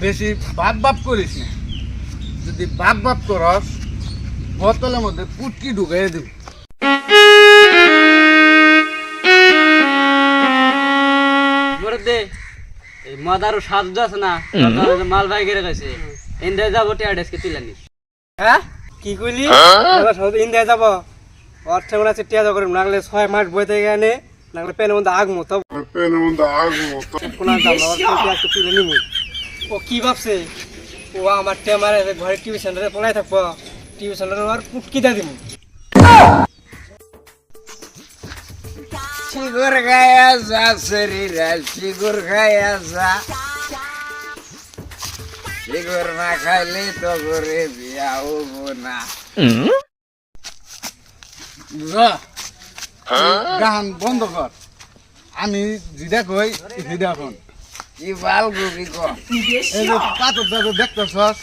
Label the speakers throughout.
Speaker 1: বেশি বাপ বাপ করিস না। যদি বাপ বাপ করস বোতলের মধ্যে পুটকি ঢুকাই দিব।
Speaker 2: এই মাদারও সাহায্য আছে না, মাল ভাই গেড়ে গেছে ইন্ডিয়া যাবো টিয়াডেসকে তুলে নিস।
Speaker 3: হ্যাঁ কি কইলি? ইন্ডিয়া যাব অর্থ মনে আছে টিয়া করে নাগলে 6 মাস বইতে গেলে নাগলে পেনের মধ্যে আগ মতো কোন দাম আবার তুলে নিমু। ও কি ভাবছে ও আমার টেমারে ঘরে টিভি সেন্টারে পড়াই থাকবো, টিভি সেন্টারে আর পুটকি দা দিমু।
Speaker 1: শিগুর গায়া যা শরীরা শিগুর গায়া যা, শিগুর না খাইলে তো করে বিয়া হবো না। গান বন্ধ কর, আমি যেটা কই সেটা এখন কি বাল গুবি কর। এই যে পাথর দাদা দেখতেছস,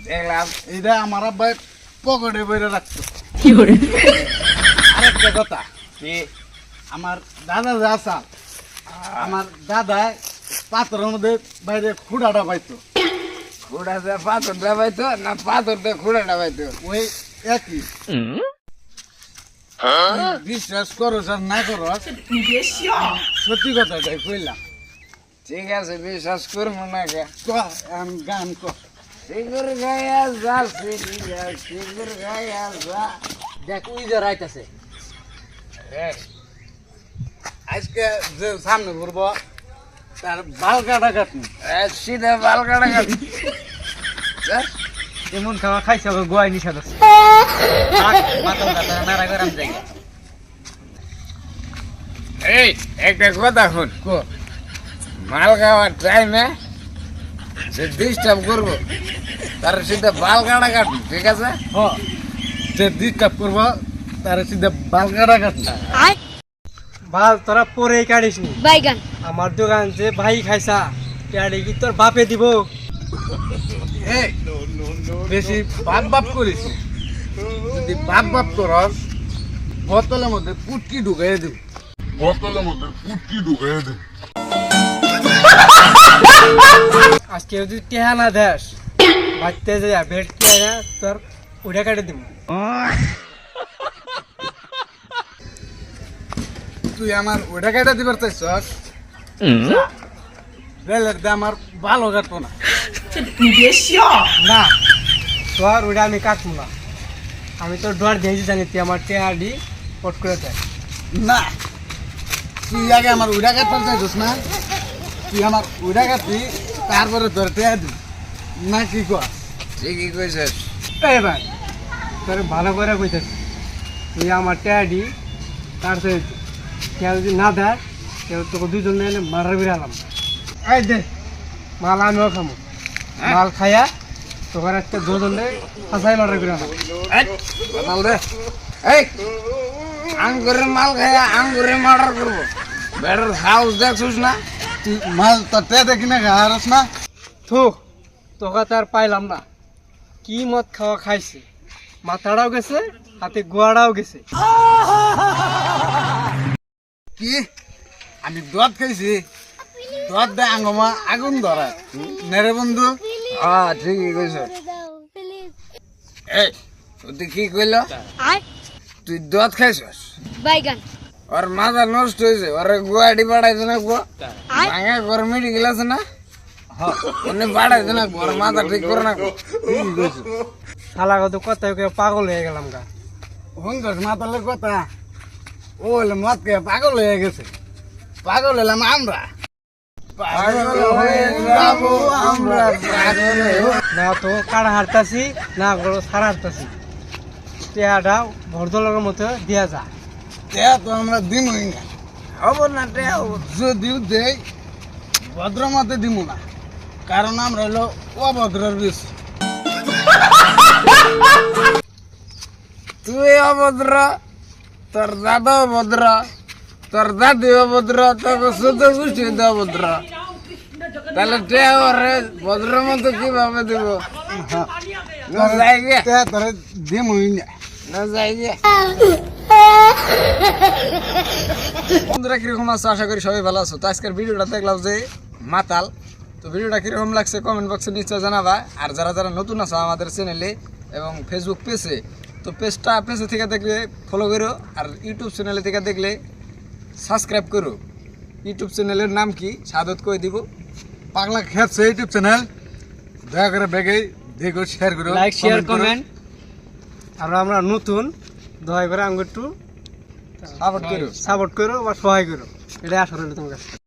Speaker 1: দেখলাম এটা আমার আব্বাই পকেটে বইরে রাখতো। আরেকটা কথা, আমার দাদা যা আসা, আমার দাদাই পাথরের মধ্যে বাইরে খুঁড়াটা পাইতো। খুঁড়াতে পাথরটা পাইতো না পাথরটা খুঁড়াটা পাইতো, ওই একই। বিশ্বাস করো আর না করো, সত্যি কথা কইলাম। ঠিক আছে বিশ্বাস করবো না গান কর। শিগুর গায়া যা শিগুর গায়া যা।
Speaker 2: দেখ ওই যে রাইতাছে
Speaker 1: আজকে যে সামনে ঘুরবো তার বাল কাটা কাটনি, সিধা বাল কাটা কাটনি।
Speaker 3: এমন খাওয়া খাইছে গোয়াই নিষেধ আছে।
Speaker 1: এই একটা কথা শুন, মাল খাওয়ার টাইমে যে ডিস্টার্ব করবো তার সিধা বাল কাটা কাটনি, ঠিক আছে? যে ডিস্টার্ব করবো তার সিধা বাল কাটা কাটনি।
Speaker 3: বাল তোরা পরে কাটিস নি,
Speaker 4: বাইগান
Speaker 3: আমার দোকান যে ভাই খাইছা পেয়ারে কি তোর বাপে দিব?
Speaker 1: এই বেশি বাপ বাপ করিস না। যদি বাপ বাপ করস বোতলের মধ্যে পুটকি ঢুকাই দিব।
Speaker 3: আজকে যদি টেহা না দেস বাচ্চা যে বেড টেহা তোর উড়ে কাটে দিব।
Speaker 1: তুই আমার ওটা কেটে দিবার চাইছস? রেলের দিয়ে আমার ভালো কাটবো না।
Speaker 3: না তোর ওটা আমি কাটবো না, আমি তোর ডর দিয়েছি জানি তুই আমার টেহা দি পট করে দেয়।
Speaker 1: না তুই আগে আমার ওটা কাটবার চাইছস না, তুই আমার ওটা কাটবি তারপরে তোর টেয়া দিবি না, কি কর? ঠিকই কইছিস।
Speaker 3: এই ভাই তোর ভালো করে কইতেছি, তুই আমার টেহা দি তার সাথে কেউ যদি না দেয় কেউ তোকে দুজন এনে মারার বিরালাম। এই দে মাল আমিও খামো, মাল খাইয়া তোর একটা দুজন ফাঁসাই লড়াই বিরালাম।
Speaker 1: এই আঙ্গুরের মাল খাইয়া আঙ্গুরে মার্ডার করবো, বেটার হাউস দেখছিস না? তুই মাল তোর টেয়া দেখি না হারস না।
Speaker 3: থু তোকে তো আর পাইলাম না, কি মদ খাওয়া খাইছে, মাথাটাও গেছে হাতে গোয়াটাও গেছে।
Speaker 1: কি আমি দুধ খাইছি? দুধ দেয় আঙ্গমা আগুন ধরা নেরে বন্ধু। ঠিকই কইছ। এই তুই কি কইল? তুই দুধ খাইছস?
Speaker 4: বাইগান
Speaker 1: ওর মাথা নষ্ট হয়েছে, ওরে গুয়াহাটি বাড়াইছে না গো, ভাঙা করে মেডিকেল আছে না, উনি বাড়াইছে না, ওর মাথা ঠিক করে না।
Speaker 3: শালা কত কথা পাগল হয়ে গেলাম গা।
Speaker 1: শুনছস মাতালের কথা? ও হলে মদ খেয়ে পাগল হয়ে গেছে, পাগল হলাম আমরা। পাগল হয়ে যাবো আমরা, পাগল হয়ে।
Speaker 3: না তো কাড়া হারতাছি না গরো সারা হারতাছি, টেহাটা ভরদলের মতো দিয়া যা।
Speaker 1: টেয়া তো আমরা দিমই না, হবো না টেয়া, যদিও দেই ভদ্র মতে দিব না, কারণ আমরা হলো অভদ্রের বেশি। তুই অভদ্র, তোর দাদা অভদ্র, তোর দাদি অভদ্র, তোর শুদ্ধ গোষ্ঠী অভদ্র, তাহলে টেয়া ওরে ভদ্র মতো কিভাবে দিব? যাই গে তোরে দিমই না, যাই গে। বন্ধুরা কিরকম আছো? আশা করি সবাই ভালো আছো। তো আজকের ভিডিওটা দেখলাম যে মাতাল তো ভিডিওটা কিরকম লাগছে কমেন্ট বক্সে নিশ্চয় জানাবা। আর যারা যারা নতুন আছে আমাদের চ্যানেলে এবং ফেসবুক পেজে, তো পেজে থেকে দেখলে ফলো করো, আর ইউটিউব চ্যানেলে থেকে দেখলে সাবস্ক্রাইব করো। ইউটিউব চ্যানেলের নাম কি সাদত কই দিব, পাগলা খেপছে ইউটিউব চ্যানেল। দয়া করে বেগে দেখো, শেয়ার করো,
Speaker 2: লাইক শেয়ার
Speaker 1: comment করো,
Speaker 2: কমেন্ট।
Speaker 3: আর আমরা নতুন, দয়া করে আমাকে একটু
Speaker 1: সাপোর্ট করো।
Speaker 3: সাপোর্ট করো বা সহায় করো, এটাই আশা রইল তোমার কাছে।